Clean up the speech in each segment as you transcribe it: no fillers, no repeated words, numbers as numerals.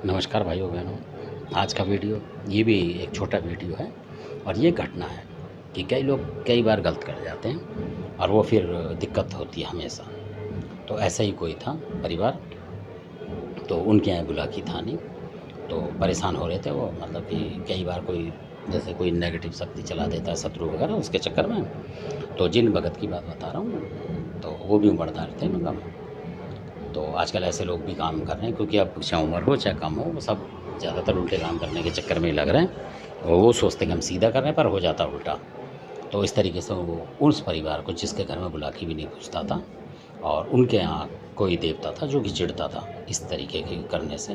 नमस्कार भाइयों बहनों। आज का वीडियो ये भी एक छोटा वीडियो है और ये घटना है कि कई लोग कई बार गलत कर जाते हैं और वो फिर दिक्कत होती है हमेशा। तो ऐसा ही कोई था परिवार, तो उनके यहाँ बुलाकी था नहीं, तो परेशान हो रहे थे वो, मतलब कि कई बार कोई जैसे कोई नेगेटिव शक्ति चला देता है, शत्रु वगैरह, उसके चक्कर में। तो जिन भगत की बात बता रहा हूँ तो वो भी उम्रदार थे, मतलब तो आजकल ऐसे लोग भी काम कर रहे हैं, क्योंकि अब चाहे उम्र हो चाहे कम हो, वो सब ज़्यादातर उल्टे काम करने के चक्कर में ही लग रहे हैं और वो सोचते हैं कि हम सीधा कर रहे हैं, पर हो जाता उल्टा। तो इस तरीके से वो उस परिवार को, जिसके घर में बुलाकी भी नहीं पूछता था और उनके यहाँ कोई देवता था जो कि चिढ़ता था इस तरीके के करने से।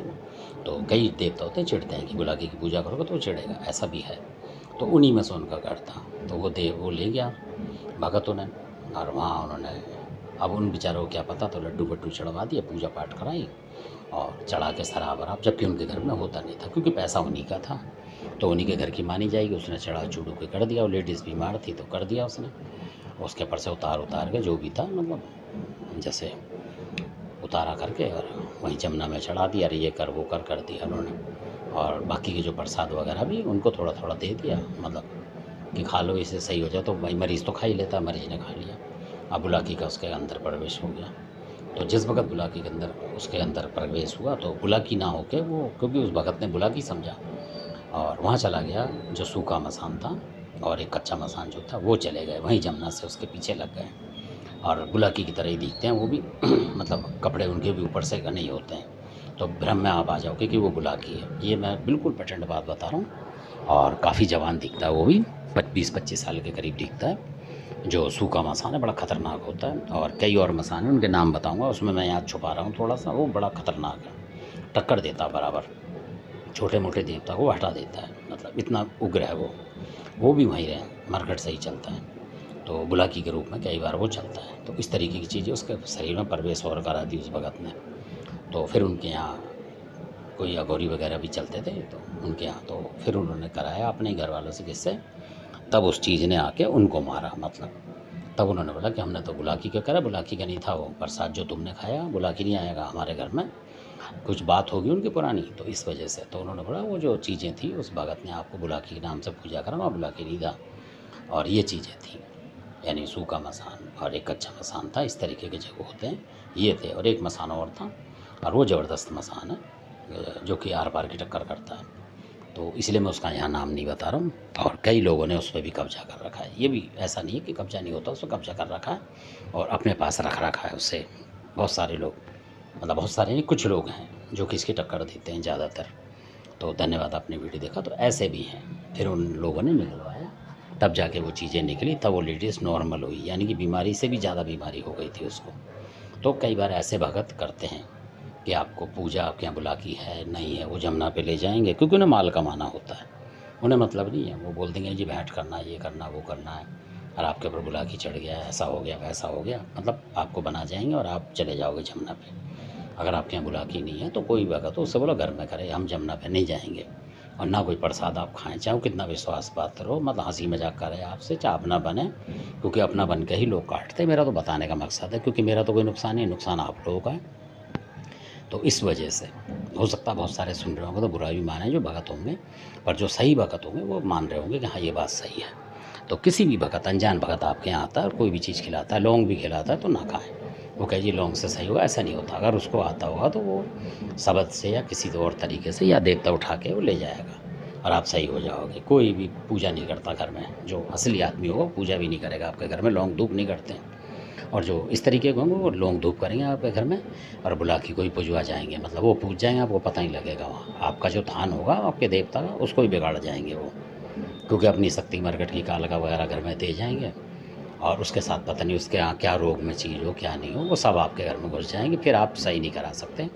तो कई देवता होते हैं चिढ़ते हैं कि बुलाकी की पूजा करोगे तो वो चिढ़ेगा, ऐसा भी है। तो उन्हीं में से उनका घर था। तो वो देव वो ले गया भगतों ने, और वहाँ उन्होंने, अब उन बेचारों को क्या पता, तो लड्डू वड्डू चढ़वा दिए, पूजा पाठ कराई और चढ़ा के शराब वराब, जबकि उनके घर में होता नहीं था, क्योंकि पैसा उन्हीं का था। तो उन्हीं के घर की मानी जाएगी, उसने चढ़ा चूड़ू के कर दिया। और लेडीज़ बीमार थी तो कर दिया उसने। उसके ऊपर से उतार के जो भी था, मतलब जैसे उतारा करके और वहीं जमुना में चढ़ा दिया। अरे ये कर वो कर दिया उन्होंने। और बाकी के जो प्रसाद वगैरह भी उनको थोड़ा थोड़ा दे दिया, मतलब कि खा लो, इससे सही हो जाए। तो भाई मरीज़ तो खा ही लेता, मरीज़ ने खा लिया। अब बुलाकी का उसके अंदर प्रवेश हो गया। तो जिस वक्त बुलाकी के अंदर उसके अंदर प्रवेश हुआ, तो बुलाकी ना होके वो, क्योंकि उस भगत ने बुलाकी समझा और वहाँ चला गया जो सूखा मसान था, और एक कच्चा मसान जो था वो चले गए, वहीं जमुना से उसके पीछे लग गए। और बुलाकी की तरह ही दिखते हैं वो भी मतलब कपड़े उनके भी ऊपर से घने ही होते हैं। तो भ्रम में आप आ जाओगे कि वो बुलाकी है। ये मैं बिल्कुल प्रचंड बात बता रहा हूँ। और काफ़ी जवान दिखता है वो भी, 20-25 साल के करीब दिखता है। जो सूखा मसान है बड़ा ख़तरनाक होता है, और कई और मसान हैं, उनके नाम बताऊंगा, उसमें मैं याद छुपा रहा हूँ थोड़ा सा। वो बड़ा ख़तरनाक है, टक्कर देता बराबर, छोटे मोटे देवता को हटा देता है, मतलब इतना उग्र है वो भी वहीं रहे, मरकट से ही चलता है। तो बुलाकी के रूप में कई बार वो चलता है। तो इस तरीके की चीज़ें उसके शरीर में प्रवेश और करा दी उस भगत ने। तो फिर उनके यहाँ कोई अघोरी वगैरह भी चलते थे, तो उनके यहाँ तो फिर उन्होंने कराया अपने ही घर वालों से किससे, तब उस चीज़ ने आके उनको मारा। मतलब तब उन्होंने बोला कि हमने तो बुलाकी का करा, बुलाकी का नहीं था वो प्रसाद जो तुमने खाया, बुलाकी नहीं आएगा हमारे घर में, कुछ बात होगी उनकी पुरानी, तो इस वजह से। तो उन्होंने बोला वो जो चीज़ें थी, उस भगत ने आपको बुलाकी के नाम से पूजा करा, वहाँ बुलाकी नहीं था, और ये चीज़ें थी, यानी सूखा मसान और एक कच्चा मसान था। इस तरीके के जो होते हैं ये थे, और एक मसान और था, और वो ज़बरदस्त मसान है जो कि आर पार की टक्कर करता है। तो इसलिए मैं उसका यहाँ नाम नहीं बता रहा हूँ। और कई लोगों ने उस पर भी कब्जा कर रखा है। ये भी ऐसा नहीं है कि कब्जा नहीं होता, उसको कब्जा कर रखा है और अपने पास रख रखा है उससे बहुत सारे लोग, मतलब बहुत सारे नहीं, कुछ लोग हैं जो कि इसकी टक्कर देते हैं ज़्यादातर। तो धन्यवाद, आपने वीडियो देखा। तो ऐसे भी हैं, फिर उन लोगों ने निकलवाया, तब जाके वो चीज़ें निकली, तब वो लेडीज़ नॉर्मल हुई, यानी कि बीमारी से भी ज़्यादा बीमारी हो गई थी उसको। तो कई बार ऐसे भगत करते हैं कि आपको पूजा आपके यहाँ बुलाकी है नहीं है, वो जमुना पे ले जाएंगे, क्योंकि उन्हें माल कमाना होता है, उन्हें मतलब नहीं है। वो बोल देंगे जी भेंट करना, ये करना, वो करना है, और आपके ऊपर बुलाकी चढ़ गया, ऐसा हो गया वैसा हो गया, मतलब आपको बना जाएंगे और आप चले जाओगे जमुना पे। अगर आपके यहाँ बुलाकी नहीं है तो कोई भगत तो उससे बोलो घर में करे, हम जमुना पे नहीं जाएंगे। और ना कोई प्रसाद आप खाएं, चाहे वो कितना विश्वास पात्र हो, मतलब हंसी मजाक करे आपसे, चाहे अपना बने, क्योंकि अपना बन के ही लोग काटते हैं। मेरा तो बताने का मकसद है, क्योंकि मेरा तो कोई नुकसान नहीं, नुकसान आप लोगों का है। तो इस वजह से हो सकता है बहुत सारे सुन रहे होंगे तो बुरा भी माने जो भगत होंगे, पर जो सही भगत होंगे वो मान रहे होंगे कि हाँ ये बात सही है। तो किसी भी भगत, अनजान भगत आपके यहाँ आता है और कोई भी चीज़ खिलाता है, लौंग भी खिलाता है, तो ना खाएं। वो कहे जी लौंग से सही होगा, ऐसा नहीं होता। अगर उसको आता होगा तो वो शब्द से या किसी और तरीके से या देवता उठा के वो ले जाएगा और आप सही हो जाओगे। कोई भी पूजा नहीं करता घर में, जो असली आदमी होगा पूजा भी नहीं करेगा आपके घर में, लौंग धूप नहीं करते हैं। और जो इस तरीके के होंगे वो लौंग धूप करेंगे आपके घर में, और बुलाकी को ही पुजवा जाएंगे, मतलब वो पूज जाएंगे, आपको पता ही लगेगा। वहाँ आपका जो थान होगा आपके देवता का, उसको ही बिगाड़ जाएंगे वो, क्योंकि अपनी शक्ति मरकट की कालका वगैरह घर में दे जाएंगे। और उसके साथ पता नहीं उसके यहाँ क्या रोग में चीज़ हो क्या नहीं हो, वो सब आपके घर में घुस जाएंगे, फिर आप सही नहीं करा सकते।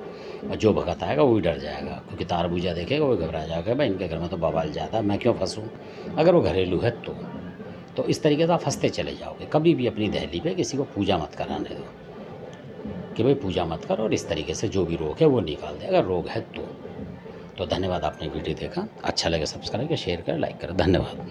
और जो भगत आएगा वो भी डर जाएगा, क्योंकि तार पूजा देखेगा वो घबरा जाएगा, भाई इनके घर में तो बवाल ज़्यादा, मैं क्यों फंसूँ। अगर वो घरेलू है तो इस तरीके से आप फंसते चले जाओगे। कभी भी अपनी दहली पे किसी को पूजा मत कराने दो कि भाई पूजा मत कर, और इस तरीके से जो भी रोग है वो निकाल दे, अगर रोग है तो। धन्यवाद, आपने वीडियो देखा, अच्छा लगे सब्सक्राइब करें, शेयर करें, लाइक करें, धन्यवाद।